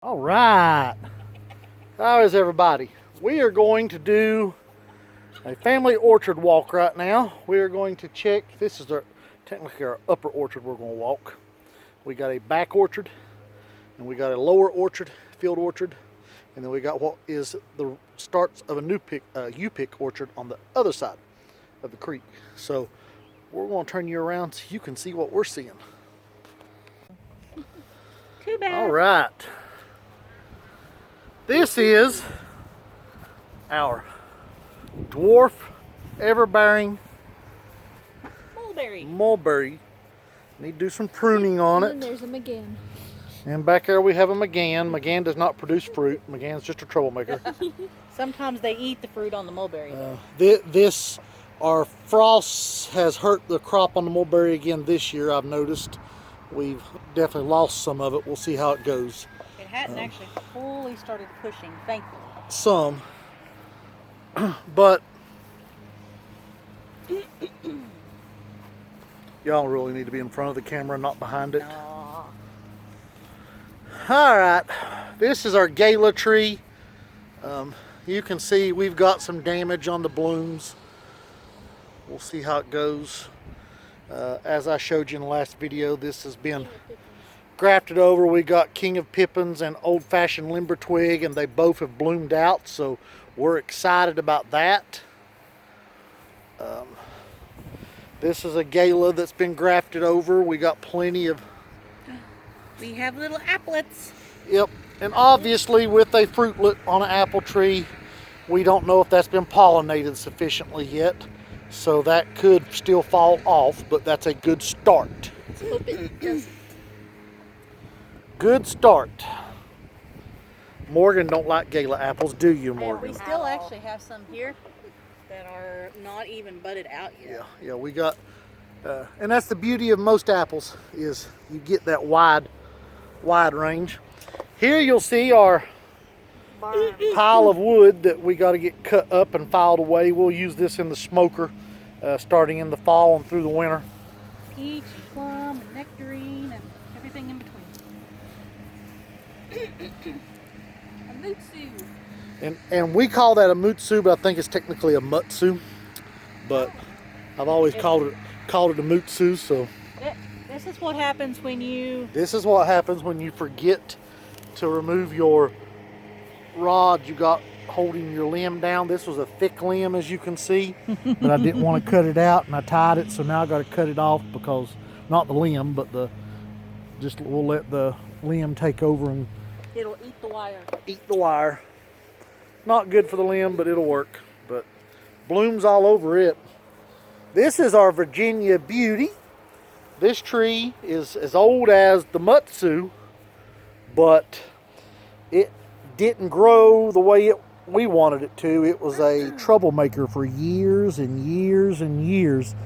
All right. How is everybody? We are going to do a family orchard walk right now. We are going to check, this is technically our upper orchard we're going to walk. We got a back orchard, and we got a lower orchard, field orchard, and then we got what is the starts of a new U-pick orchard on the other side of the creek. So we're going to turn you around so you can see what we're seeing. Too bad. All right. This is our dwarf everbearing mulberry. Need to do some pruning on it. And there's them again. And back there we have a McGann. McGann does not produce fruit. McGann's just a troublemaker. Sometimes they eat the fruit on the mulberry. Our frost has hurt the crop on the mulberry again this year, I've noticed. We've definitely lost some of it. We'll see how it goes. It hadn't actually fully started pushing, thankfully. Some. But y'all really need to be in front of the camera, not behind it. Aww. All right, this is our gala tree. You can see we've got some damage on the blooms. We'll see how it goes. As I showed you in the last video, this has been grafted over. We got King of Pippins and Old Fashioned Limber Twig, and they both have bloomed out, so we're excited about that. This is a gala that's been grafted over. We got plenty of... We have little applets. Yep, and obviously with a fruitlet on an apple tree, we don't know if that's been pollinated sufficiently yet. So that could still fall off, but that's a good start. Let's hope it doesn't. Good start. Morgan don't like gala apples, do you, Morgan? And we still actually have some here that are not even budded out yet. Yeah, we got, and that's the beauty of most apples, is you get that wide range. Here you'll see our pile of wood that we got to get cut up and filed away. We'll use this in the smoker starting in the fall and through the winter. Peach, plum, and nectarine, and everything in between. A mutsu. And we call that a mutsu, but I think it's technically a mutsu. But I've always called it a mutsu. So this is what happens when you... This is what happens when you forget to remove your rod you got holding your limb down. This was a thick limb, as you can see, but I didn't want to cut it out, and I tied it, so now I got to cut it off because not the limb, but we'll let the limb take over and It'll eat the wire. Eat the wire. Not good for the limb, but it'll work. But blooms all over it. This is our Virginia Beauty. This tree is as old as the mutsu, but it didn't grow the way we wanted it to. It was a troublemaker for years and years and years.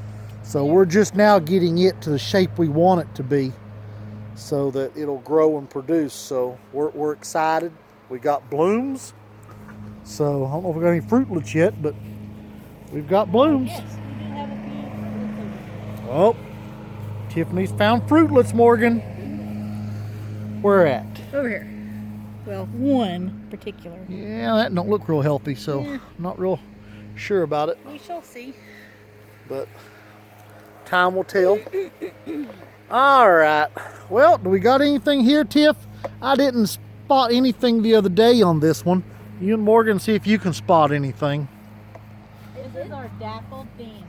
So we're just now getting it to the shape we want it to be so that it'll grow and produce. So we're excited. We got blooms. So I don't know if we got any fruitlets yet, but we've got blooms. Yes, we do have a few. Oh, Tiffany's found fruitlets, Morgan. Where at? Over here. Well, one particular. Yeah, that don't look real healthy, so I'm not real sure about it. We shall see. But time will tell. All right. Well, do we got anything here, Tiff? I didn't spot anything the other day on this one. You and Morgan see if you can spot anything. This is our dappled dandy.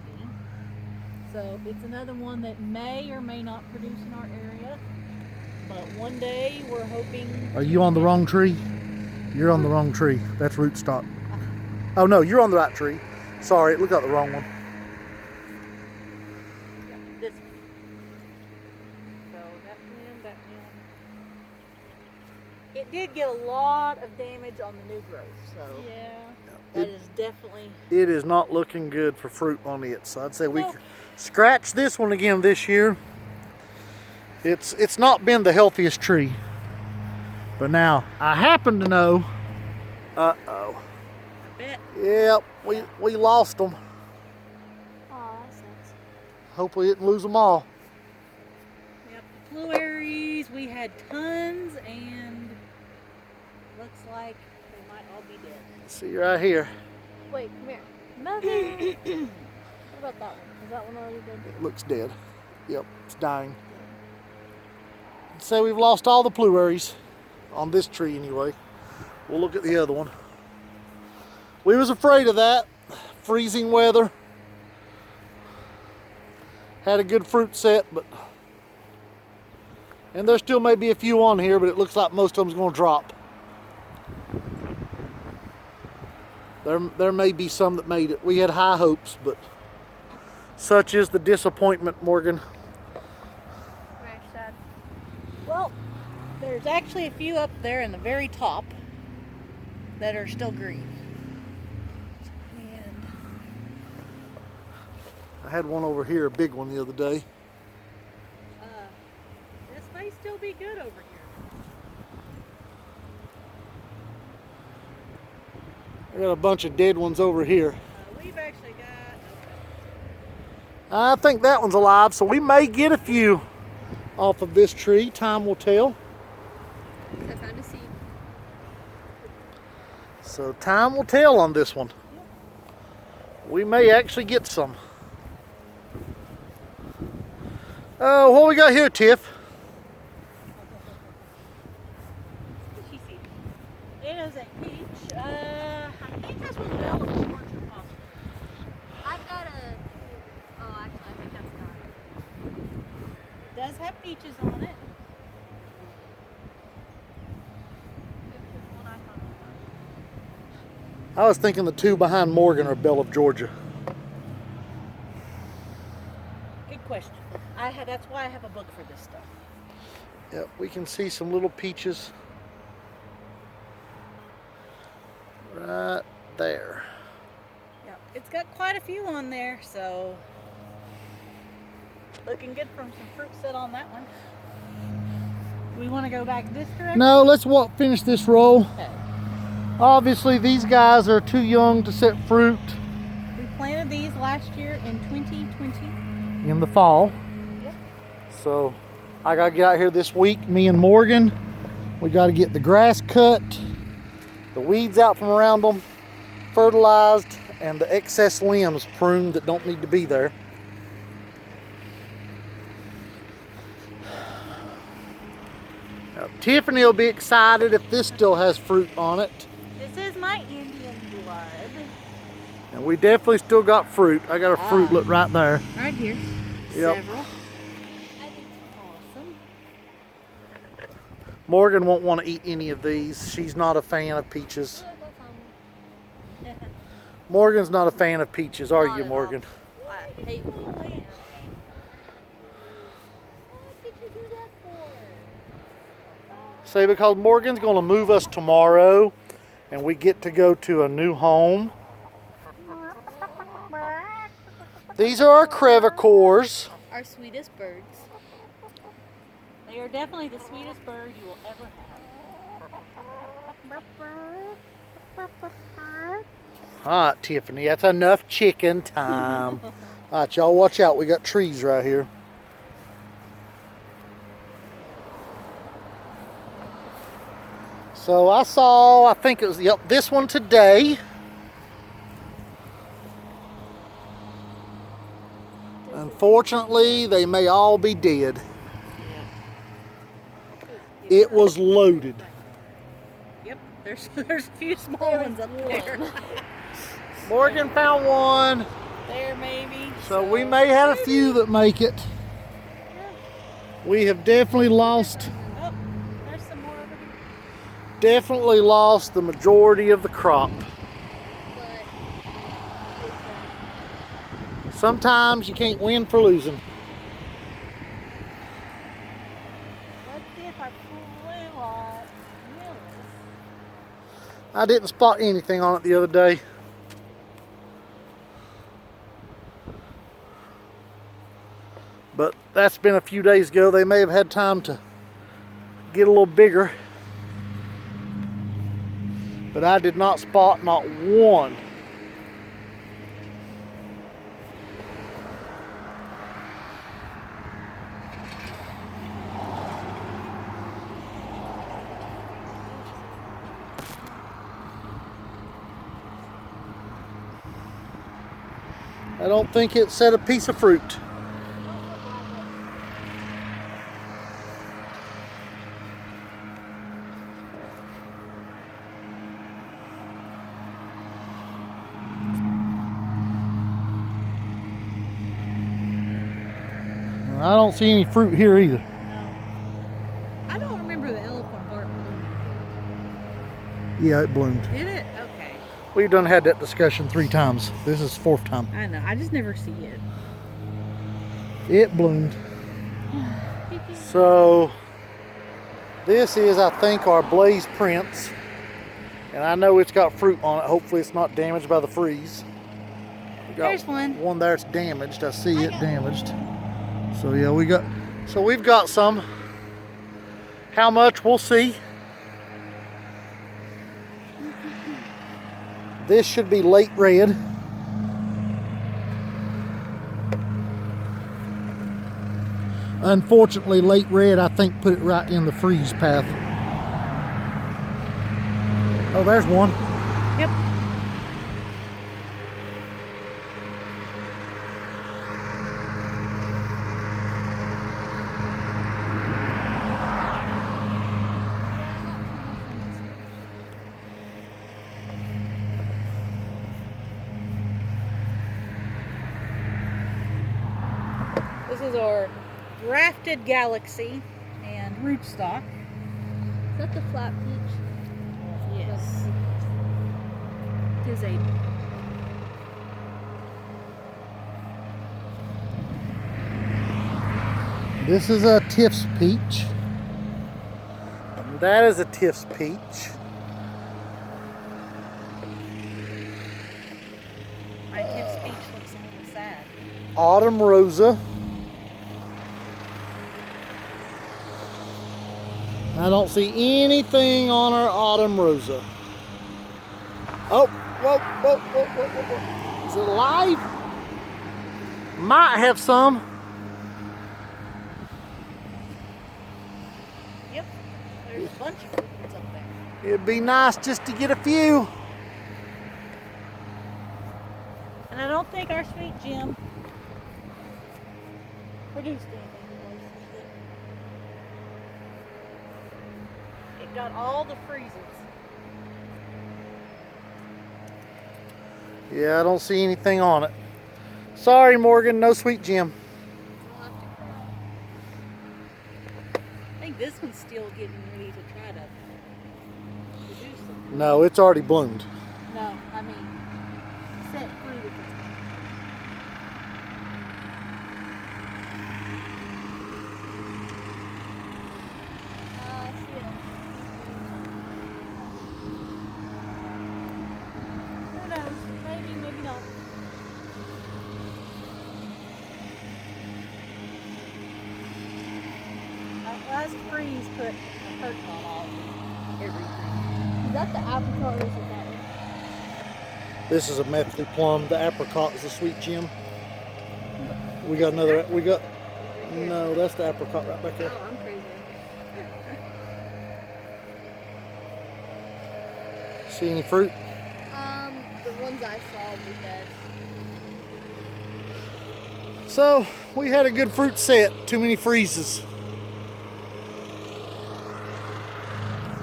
So it's another one that may or may not produce in our area. But one day we're hoping... Are you on the wrong tree? You're on the wrong tree. That's rootstock. Oh no, you're on the right tree. Sorry, it looked like the wrong one. Yeah, this one. So that one. It did get a lot of damage on the new growth, so yeah, that is definitely... It is not looking good for fruit on it. So I'd say we could scratch this one again this year. It's not been the healthiest tree. But now, I happen to know... Uh-oh. I bet. Yep, we lost them. Aw, that sucks. Hope we didn't lose them all. Yep, the pluerries, we had tons, and looks like they might all be dead. See right here. Wait, come here. Mother! What about that one? Is that one already dead? It looks dead. Yep, it's dying. So we've lost all the pluerries on this tree anyway. We'll look at the other one. We was afraid of that. Freezing weather. Had a good fruit set, but and there still may be a few on here, but it looks like most of them's going to drop. There may be some that made it. We had high hopes, but such is the disappointment, Morgan. Very sad. Well, there's actually a few up there in the very top that are still green. And I had one over here, a big one, the other day. this may still be good over here. I got a bunch of dead ones over here. We've actually got... I think that one's alive, so we may get a few off of this tree. Time will tell. I found a seed. So time will tell on this one. We may actually get some. Oh, what we got here, Tiff? She sees. It is a peach. I think this was Bell of Georgia, possibly. I've got a. Oh, actually, I think that's not. It does have peaches on it. This is one I found. I was thinking the two behind Morgan are Bell of Georgia. Good question. That's why I have a book for this stuff. Yep, we can see some little peaches right there. Yep, it's got quite a few on there, so looking good from some fruit set on that one. We want to go back this direction? No, let's finish this row. Okay. Obviously, these guys are too young to set fruit We planted these last year in 2020. in the fall. Yep. So I gotta get out here this week, me and Morgan. We gotta get the grass cut, the weeds out from around them, fertilized, and the excess limbs pruned that don't need to be there. Now, Tiffany will be excited if this still has fruit on it. This is my Indian blood. And we definitely still got fruit. I got a fruitlet right there. Right here. Yep. Several. I think it's awesome. Morgan won't want to eat any of these. She's not a fan of peaches. Look, I found one. Morgan's not a fan of peaches, are Not you, at Morgan? I hate when you play. What did you do that for? Say because Morgan's going to move us tomorrow and we get to go to a new home. These are our crevicors. Our sweetest birds. They are definitely the sweetest bird you will ever have. All right, Tiffany, that's enough chicken time. All right, y'all watch out. We got trees right here. So I think it was, yep, this one today. Unfortunately, they may all be dead. It was loaded. Yep, there's a few small ones up there. Morgan found one. There maybe. So we may have a few that make it. We have definitely lost Oh, there's some more over here. definitely lost the majority of the crop. Sometimes you can't win for losing. Let's see if our pluot yields. I didn't spot anything on it the other day. But that's been a few days ago. They may have had time to get a little bigger. But I did not spot not one. I don't think it said a piece of fruit. I don't see any fruit here either. No. I don't remember the elephant bark blooming. Yeah, it bloomed. Did it? Okay. We've done had that discussion 3 times. This is 4th time. I know. I just never see it. It bloomed. So this is, I think, our Blaze Prince. And I know it's got fruit on it. Hopefully it's not damaged by the freeze. We got There's one. one there that's damaged. I see it damaged. So yeah, we've got some. How much, we'll see. This should be late red. Unfortunately, late red, I think, put it right in the freeze path. Oh, there's one. Yep. This is our grafted galaxy and rootstock. Is that the flat peach? Yes. It is a This is a Tiff's peach. And that is a Tiff's peach. my Tiff's peach looks a little sad. Autumn Rosa. I don't see anything on our Autumn Rosa. Oh, whoa, whoa, whoa, whoa, whoa, whoa. Is it alive? Might have some. Yep. There's a bunch of fruits up there. It'd be nice just to get a few. And I don't think our sweet Jim produced anything. It got all the freezes. Yeah, I don't see anything on it. Sorry, Morgan, no sweet Jim. We'll have to cry. I think this one's still getting ready to try to produce them. No, it's already bloomed. No, I mean, set fruit if it's I see it. who knows? Maybe, maybe not. Last freeze put a curtain on all everything. Is that the apricot or is it that one? This is a method plum. The apricot is a sweet Jim. We got another. No, that's the apricot right back there. Oh, I'm crazy. See any fruit? The ones I saw were dead. So we had a good fruit set. Too many freezes.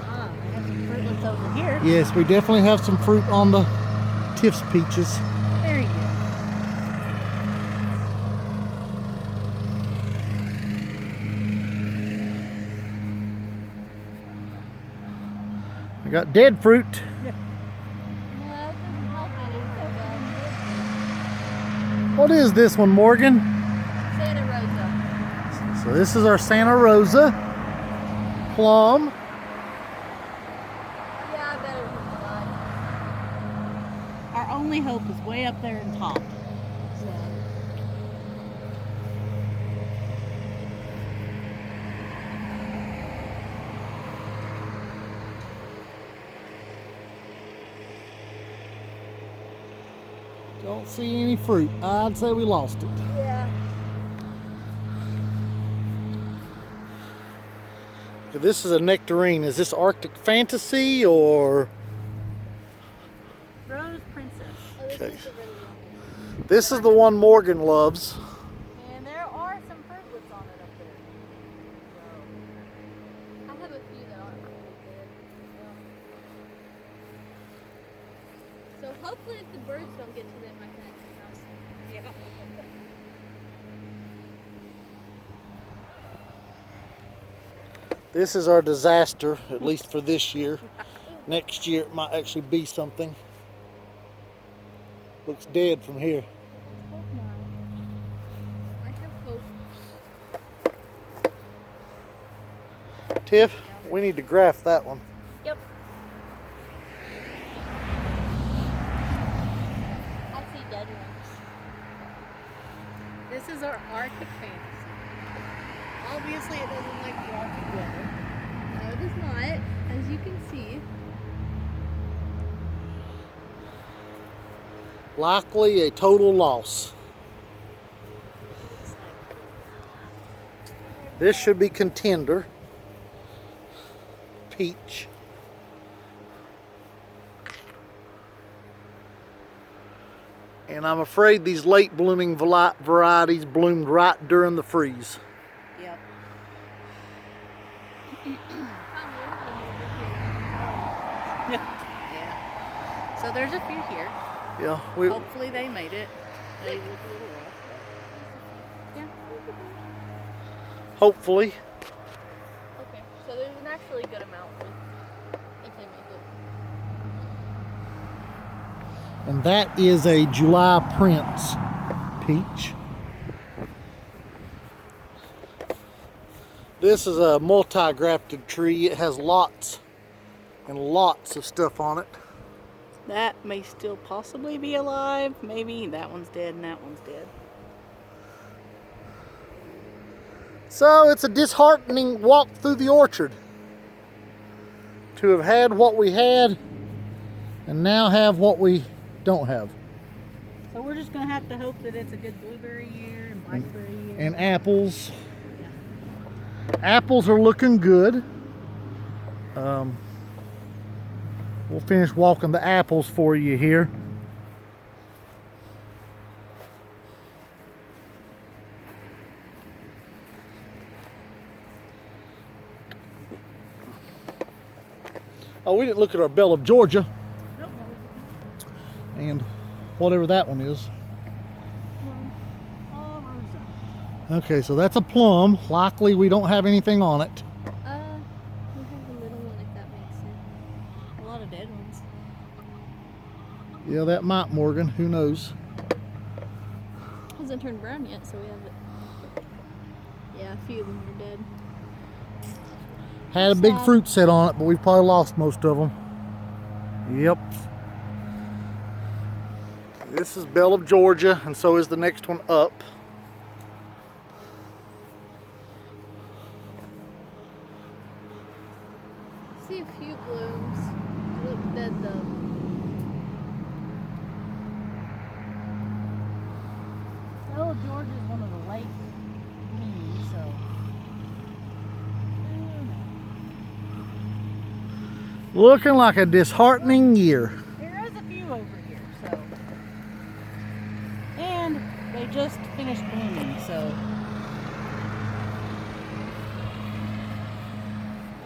Ah, I have some fruitlets over here. Yes, we definitely have some fruit on the Tiff's peaches. Very good. I got dead fruit. No, that doesn't help any. What is this one, Morgan? Santa Rosa. So this is our Santa Rosa plum. Yeah, I bet it was alive. Our only hope is way up there in top. So, Don't see any fruit. I'd say we lost it. Yeah. This is a nectarine. Is this Arctic Fantasy or? Rose Princess. Oh, this Okay. is the really one. This is the one Morgan loves. And there are some fruitlets on it up there. I have a few that aren't really good. So hopefully if the birds don't get to them, I can actually have some. Yeah. This is our disaster, at least for this year. Next year it might actually be something. Looks dead from here. I have hope. Tiff, we need to graft that one. Yep. I see dead ones. This is our Arctic fantasy. Obviously, it doesn't like the Arctic weather. No, it is not, as you can see. Likely a total loss. This should be contender. Peach. And I'm afraid these late blooming varieties bloomed right during the freeze. Yep. Yeah. So there's a few here. Yeah, Hopefully they made it. They look a little rough. Yeah. hopefully. Okay, so there's an actually good amount if they make it. And that is a July Prince peach. This is a multi-grafted tree. It has lots and lots of stuff on it. That may still possibly be alive. Maybe that one's dead and that one's dead. So it's a disheartening walk through the orchard to have had what we had and now have what we don't have. So we're just going to have to hope that it's a good blueberry year and blackberry year. And apples. Apples are looking good. We'll finish walking the apples for you here. Oh, we didn't look at our Belle of Georgia. And whatever that one is. Okay, so that's a plum. Likely we don't have anything on it. We have the little one if that makes sense. A lot of dead ones. Yeah, that might, Morgan. Who knows? Hasn't turned brown yet, so we have it. Yeah, a few of them are dead. Had a big Sad. fruit set on it, but we've probably lost most of them. Yep. This is Belle of Georgia, and so is the next one up. See a few blooms. They look dead though. Belle of Georgia is one of the late blooms, so. Looking like a disheartening year. There is a few over here, so. And they just finished blooming, so.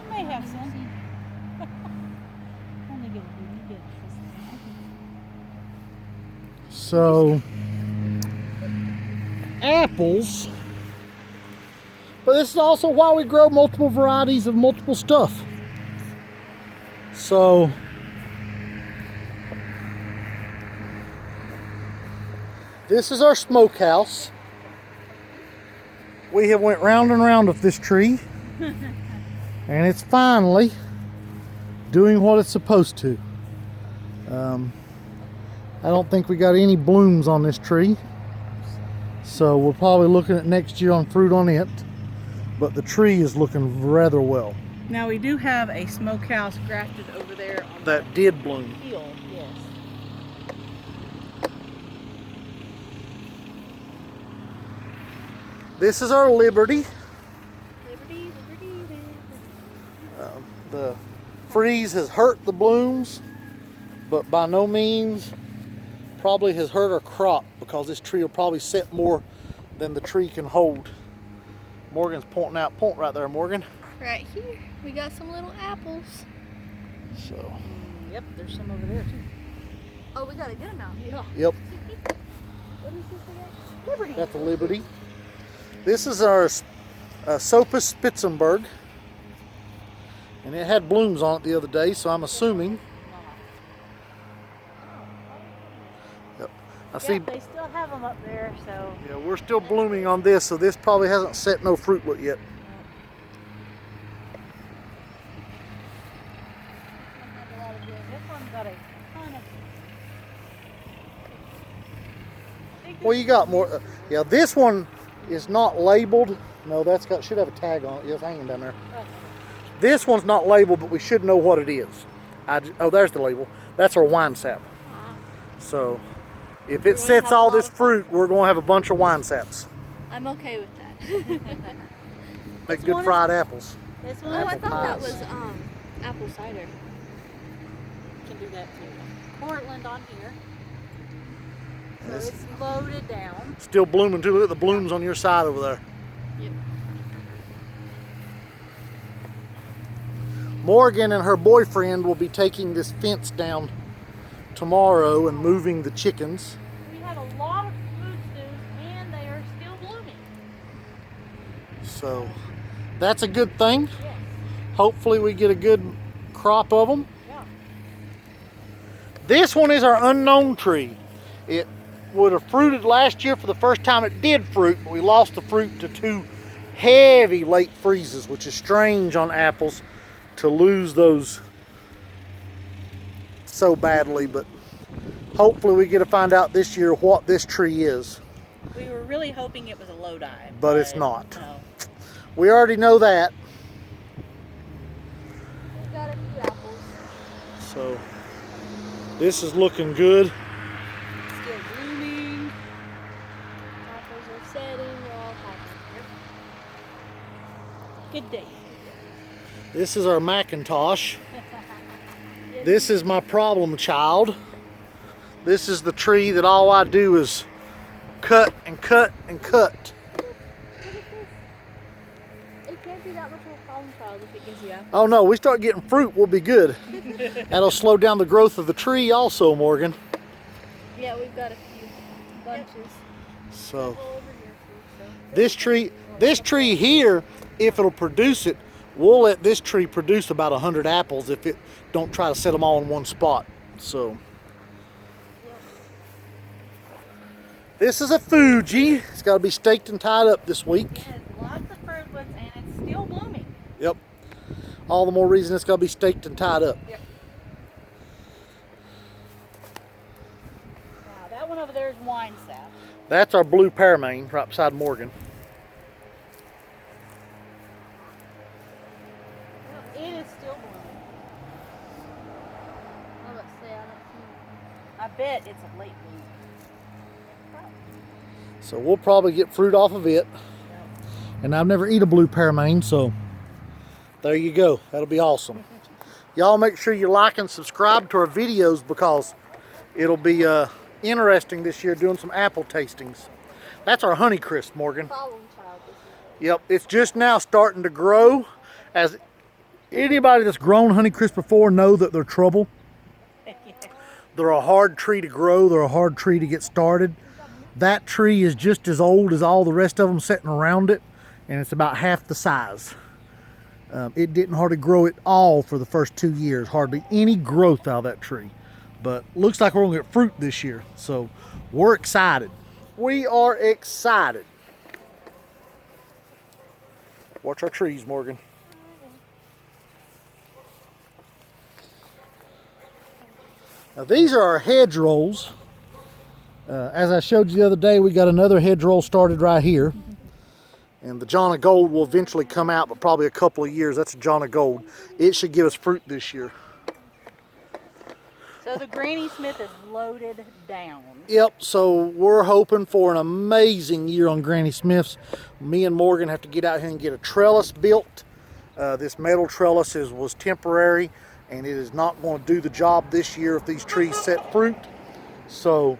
We may have some. Let me get a bit. So, apples. But this is also why we grow multiple varieties of multiple stuff. So, this is our smokehouse. We have went round and round with this tree. And it's finally doing what it's supposed to. I don't think we got any blooms on this tree. So we're probably looking at next year on fruit on it. But the tree is looking rather well. Now we do have a smokehouse grafted over there on That did bloom. the hill, yes. This is our Liberty. Liberty, liberty, liberty. The freeze has hurt the blooms, but by no means probably has hurt our crop because this tree will probably set more than the tree can hold. Morgan's pointing out, point right there, Morgan. Right here, we got some little apples. So. Yep, there's some over there too. Oh, we got a good amount. Yeah. Yep. What is this again? Liberty. That's a Liberty. This is our Sopus Spitzenberg, and it had blooms on it the other day, so I'm assuming. Yep. I see. Yep, they still have them up there, so. Yeah, we're still blooming on this, so this probably hasn't set no fruitlet yet. This one's got a ton of. Well, you got more. Yeah, this one is not labeled. No, that's got should have a tag on it. Yeah, it's hanging down there. This one's not labeled, but we should know what it is. Oh, there's the label. That's our wine sap. So, if it sets all this fruit, we're going to have a bunch of wine saps. I'm okay with that. Make good fried apples. This Oh, one, I thought that pies. was apple cider. can do that too. Portland on here. So Yes. it's loaded down. Still blooming too. Look at the blooms on your side over there. Yep. Morgan and her boyfriend will be taking this fence down tomorrow and moving the chickens. We have a lot of food stews and they are still blooming. So that's a good thing. Yes. Hopefully we get a good crop of them. Yeah. This one is our unknown tree. It would have fruited last year for the first time it did fruit, but we lost the fruit to 2 heavy late freezes, which is strange on apples to lose those so badly, but hopefully we get to find out this year what this tree is. We were really hoping it was a Lodi. But it's not. No. We already know that. We got a few apples. So this is looking good. Still blooming. Apples are setting. We're all happy. Good day. This is our Macintosh. This is my problem child. This is the tree that all I do is cut and cut and cut. Look at this. It can't be that much of a problem child if it gives you apples. Oh no, we start getting fruit, we'll be good. That'll slow down the growth of the tree also, Morgan. Yeah, we've got a few bunches. So All over here too. So. this tree here, if it'll produce it, we'll let this tree produce about 100 apples if it don't try to set them all in one spot. So this is a Fuji. It's got to be staked and tied up this week. It has lots of fruitlets and it's still blooming. Yep. All the more reason it's got to be staked and tied up. Yep. Now that one over there is wine sap. That's our blue pearmain right beside Morgan. It is still blooming. Oh, let's say I don't see. I bet it's a late bloom. So we'll probably get fruit off of it. And I've never eat a blue pearmain, so there you go. That'll be awesome. Y'all make sure you like and subscribe to our videos because it'll be interesting this year doing some apple tastings. That's our Honeycrisp, Morgan. Problem child this is. Yep, it's just now starting to grow. As anybody that's grown Honeycrisp before know that they're trouble. They're a hard tree to grow. They're a hard tree to get started. That tree is just as old as all the rest of them sitting around it, and it's about half the size. It didn't hardly grow at all for the first 2 years. Hardly any growth out of that tree. But looks like we're gonna get fruit this year. So we're excited. We are excited. Watch our trees, Morgan. Now these are our hedgerows. As I showed you the other day, we got another hedgerow started right here. And the John of Gold will eventually come out, but probably a couple of years. That's a John of Gold. It should give us fruit this year. So the Granny Smith is loaded down. Yep, so we're hoping for an amazing year on Granny Smith's. Me and Morgan have to get out here and get a trellis built. This metal trellis was temporary, and it is not going to do the job this year if these trees set fruit. So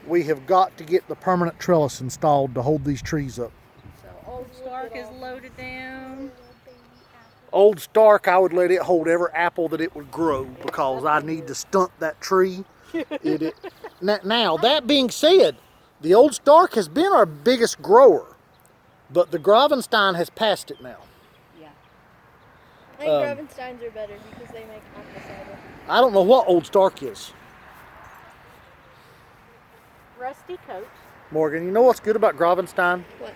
we have got to get the permanent trellis installed to hold these trees up. So Old Stark is loaded down. Old Stark, I would let it hold every apple that it would grow because I need to stunt that tree. Now, that being said, the Old Stark has been our biggest grower, but the Gravenstein has passed it now. Yeah. I think Gravensteins are better because they make apple cider. I don't know what Old Stark is. Rusty coat. Morgan, you know what's good about Gravenstein? What?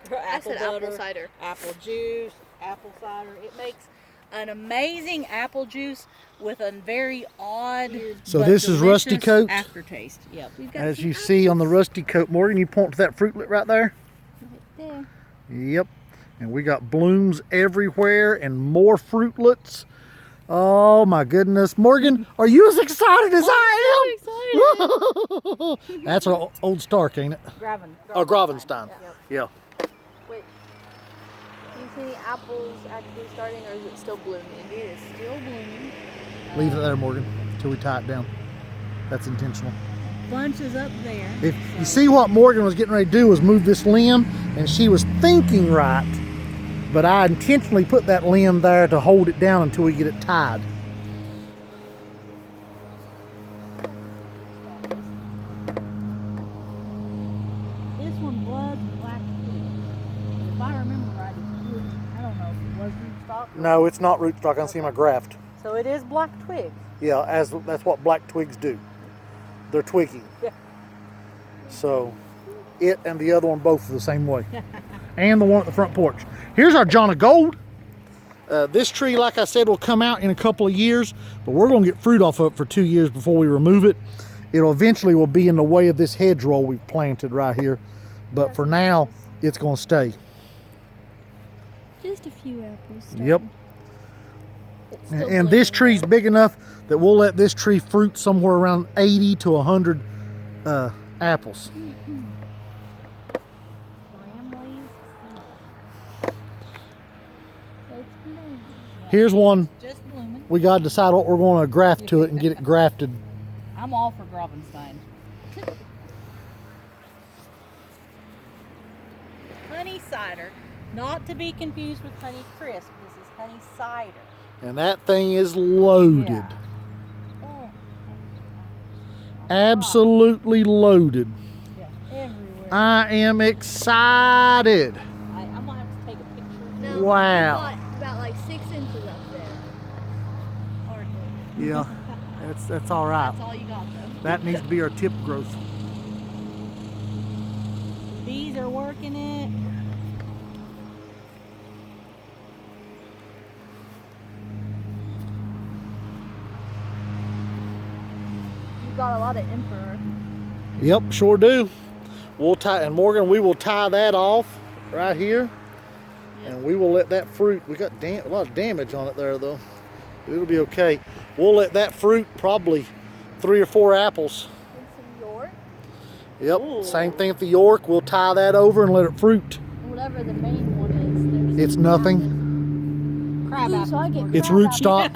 Apple I said butter, apple cider. apple juice, apple cider. It makes an amazing apple juice with a very odd. So but this is Rusty delicious Coat? aftertaste. Yep. As you see on the Rusty Coat, Morgan, you point to that fruitlet right there? Right there. Yep. And we got blooms everywhere and more fruitlets. Oh my goodness. Morgan, are you as excited as I am? Excited. That's our Old Stark, ain't it? Oh, Gravenstein. Yeah. Wait. Do you see any apples actually starting, or is it still blooming? It is still blooming. Leave it there, Morgan, until we tie it down. That's intentional. Bunches up there. If you see what Morgan was getting ready to do was move this limb, and she was thinking right, but I intentionally put that limb there to hold it down until we get it tied. This one was black twig. If I remember right, I don't know if it was rootstock. No, it's not rootstock. I can see my graft. So it is black twig. Yeah, that's what black twigs do. They're twigging. Yeah. So it and the other one both are the same way. And the one at the front porch. Here's our John of Gold. This tree, like I said, will come out in a couple of years, but we're going to get fruit off of it for 2 years before we remove it. It'll eventually will be in the way of this hedgerow we've planted right here, but for now, it's going to stay. Just a few apples. Starting. Yep. And this tree's big enough that we'll let this tree fruit somewhere around 80 to 100 apples. Here's one. Just blooming. We got to decide what we're going to graft to it and get it grafted. I'm all for Gravenstein. Honey cider, not to be confused with honey crisp. This is honey cider. And that thing is loaded. Yeah. Absolutely loaded. Yeah, everywhere. I am excited. I'm gonna have to take a picture. No, Wow. we got about like 6 inches up there. Hardly. Yeah, that's all right. That's all you got though. That needs to be our tip growth. Bees are working it. You've got a lot of emperor. Yep, sure do. We'll tie, and Morgan, we will tie that off right here, and we will let that fruit. We got a lot of damage on it there though. It'll be okay. We'll let that fruit probably 3 or 4 apples. And some York. Yep, Ooh. same thing with the York. We'll tie that over and let it fruit. Whatever the main one is. It's nothing. Crab Ooh, apple. so I get It's crab rootstock.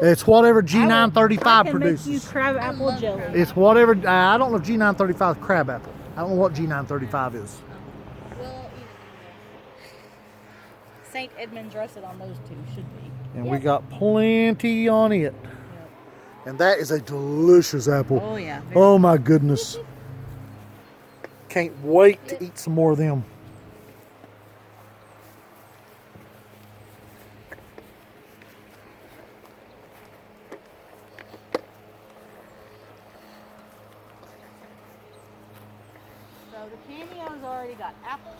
It's whatever G935 I can make you produces. crab apple love jelly. crab. It's whatever. I don't know if G935 is crab apple. I don't know what G935 is. Well, St. Edmund's rested on those two, should be. And we got plenty on it. And that is a delicious apple. Oh yeah. Oh my goodness. Can't wait to eat some more of them. So the cameo's already got apples,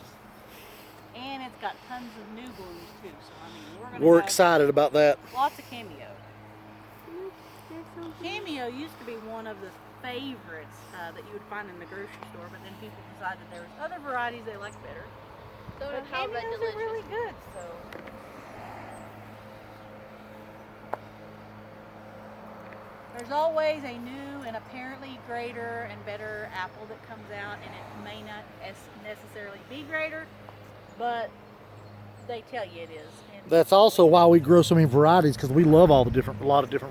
and it's got tons of new blooms too. So I mean, We're have excited about that. lots of cameo. Cameo used to be one of the favorites that you would find in the grocery store, but then people decided there was other varieties they liked better. But how cameos are really good. So. There's always a new and apparently greater and better apple that comes out, and it may not necessarily be greater, but they tell you it is. And That's also why we grow so many varieties, because we love a lot of different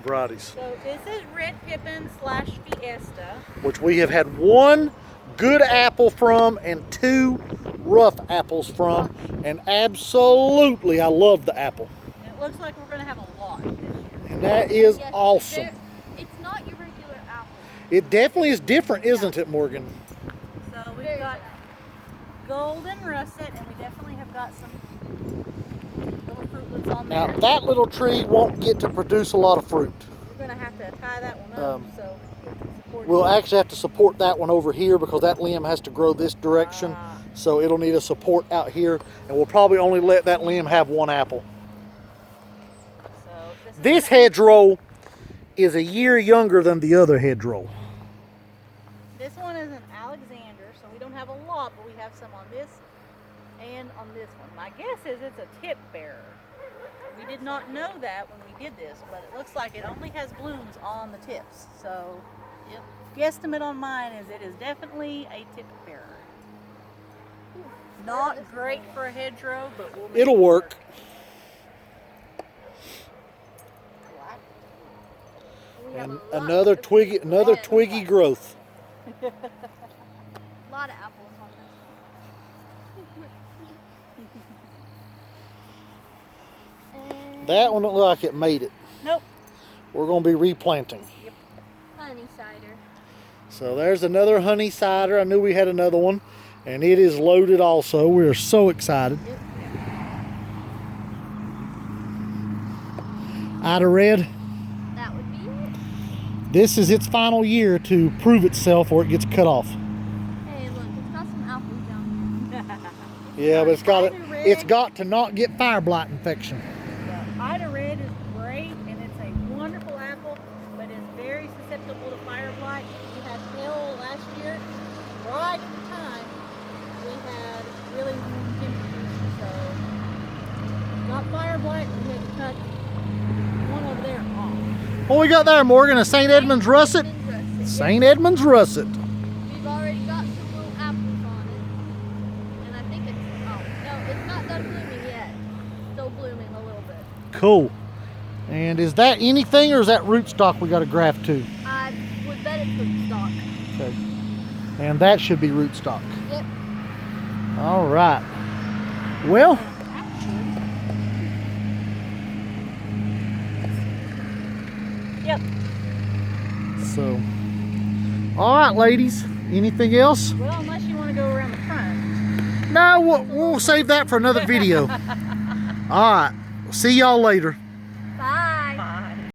varieties. so this is Red Pippin / Fiesta. Which we have had one good apple from and 2 rough apples from, and absolutely I love the apple. And it looks like we're going to have a lot this year. And that is Yes, awesome. It's not your regular apple. It definitely is different, isn't it, Morgan? So we've got golden russet, and we definitely have got some little fruitlets on Now there. that little tree won't get to produce a lot of fruit. We're going to have to tie that one up. So We'll actually have to support that one over here because that limb has to grow this direction. So it'll need a support out here, and we'll probably only let that limb have 1 apple. So This hedgerow is a year younger than the other hedgerow. This one is an Alexander, so we don't have a lot, but we have some on this and on this one. My guess is it's a tip bearer. We did not know that when we did this, but it looks like it only has blooms on the tips. So, yep. Guesstimate on mine is it is definitely a tip bearer. Not great for a hedgerow, but we'll make It'll it work. We have And a lot another of- twiggy growth. A lot of apples on this. And That one looked like it made it. Nope. We're going to be replanting. honey cider. So there's another honey cider. I knew we had another one, and it is loaded also. We are so excited. Ida Red, That would be it. this is its final year to prove itself or it gets cut off. Hey, look, it's got some apples down Yeah, but it's got to not get fire blight infection. Ida Red is great, and it's a wonderful apple, but is very susceptible to fire blight. We had hail last year, right at the time we had really warm temperatures, so got fire blight, and we had to cut one over there off. What we got there, Morgan? A St. Edmunds russet? Russet. St. Edmunds russet. We've already got some little apples on it. And I think it's, oh, no, it's not done blooming yet. Still blooming a little bit. Cool. And is that anything, or is that rootstock we got to graft to? I would bet it's rootstock. Okay. And that should be rootstock. Yep. All right. Well, Yep. so, all right, ladies. Anything else? Well, unless you want to go around the front. No, we'll save that for another video. All right. See y'all later.